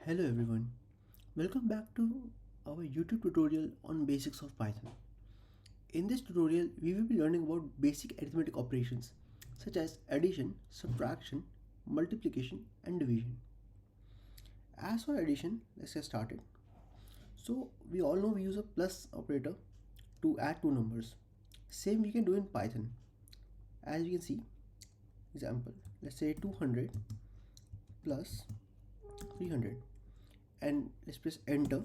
Hello everyone, welcome back to our YouTube tutorial on basics of Python. In this tutorial, we will be learning about basic arithmetic operations such as addition, subtraction, multiplication and division. As for addition, let's get started. So we all know we use a plus operator to add two numbers. Same we can do in Python. As you can see, example, let's say 200 plus 300 and let's press enter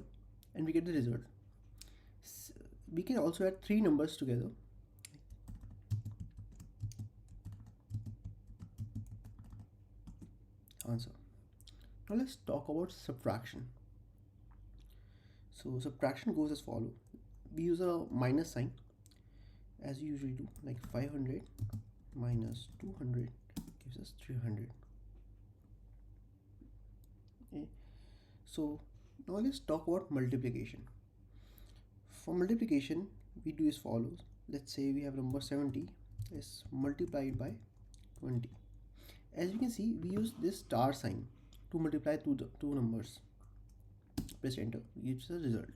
and we get the result. We can also add three numbers together. Answer. Now let's talk about subtraction. So subtraction goes as follow. We use a minus sign as we usually do, like 500 minus 200 gives us 300. Okay. So now let's talk about multiplication. For multiplication, we do as follows. Let's say we have number 70 is multiplied by 20. As you can see, we use this star sign to multiply two numbers. Press enter, gives the result.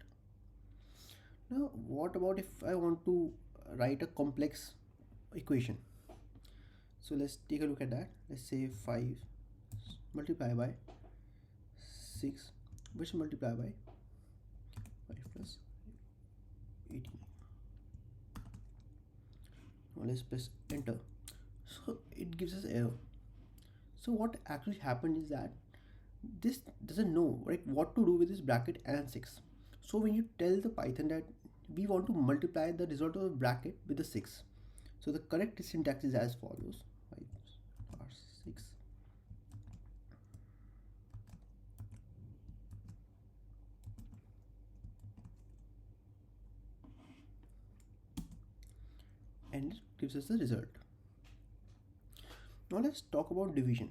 Now, what about if I want to write a complex equation? So let's take a look at that. Let's say 5 multiplied by 6, which multiply by 5 plus 18. Now let's press enter. So it gives us error. So what actually happened is that this doesn't know what to do with this bracket and 6. So when you tell the Python that we want to multiply the result of the bracket with the 6, so the correct syntax is as follows: 5 or 6 and it gives us the result. Now let's talk about division.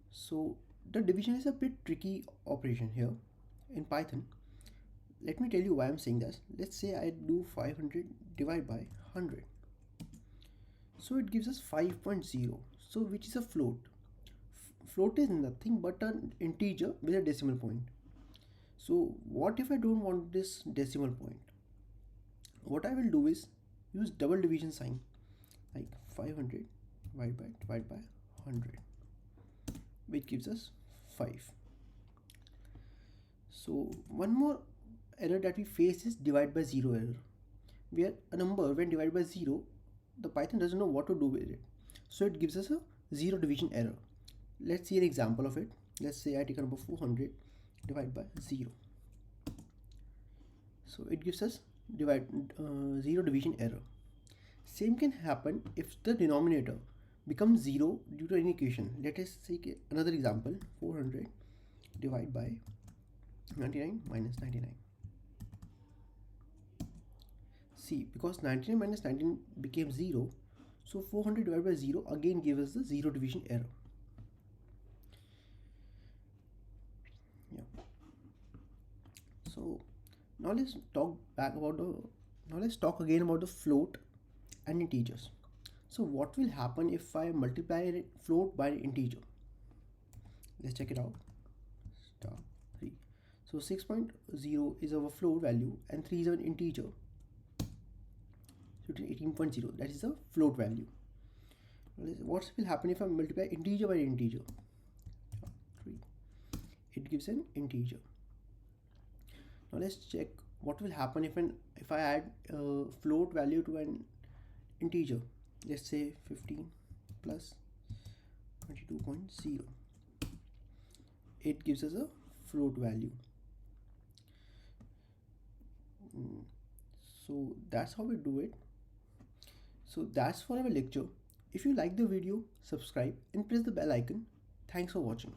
So the division is a bit tricky operation here in Python. Let me tell you why I'm saying this. Let's say I do 500 divided by 100. So it gives us 5.0, so which is a float. Float is nothing but an integer with a decimal point. So what if I don't want this decimal point? What I will do is use double division sign, like 500 divided by 100, which gives us 5. So one more error that we face is divide by 0 error, where a number when divided by 0, the Python doesn't know what to do with it. So it gives us a 0 division error. Let's see an example of it. Let's say I take a number 400 divided by 0. So it gives us 0 division error. Same can happen if the denominator becomes 0 due to any equation. Let us take another example: 400 divided by 99 minus 99. See, because 99 minus 19 became 0, so 400 divided by 0 again gives us the 0 division error. Yeah. So now let's talk again about the float and integers. So what will happen if I multiply float by integer? Let's check it out. Star 3. So 6.0 is our float value and 3 is an integer. So 18.0, that is the float value. What will happen if I multiply integer by integer? 3. It gives an integer. Now let's check what will happen if I add float value to an integer. Let's say 15 plus 22.0. It gives us a float value. So that's how we do it. So that's for our lecture. If you like the video, subscribe and press the bell icon. Thanks for watching.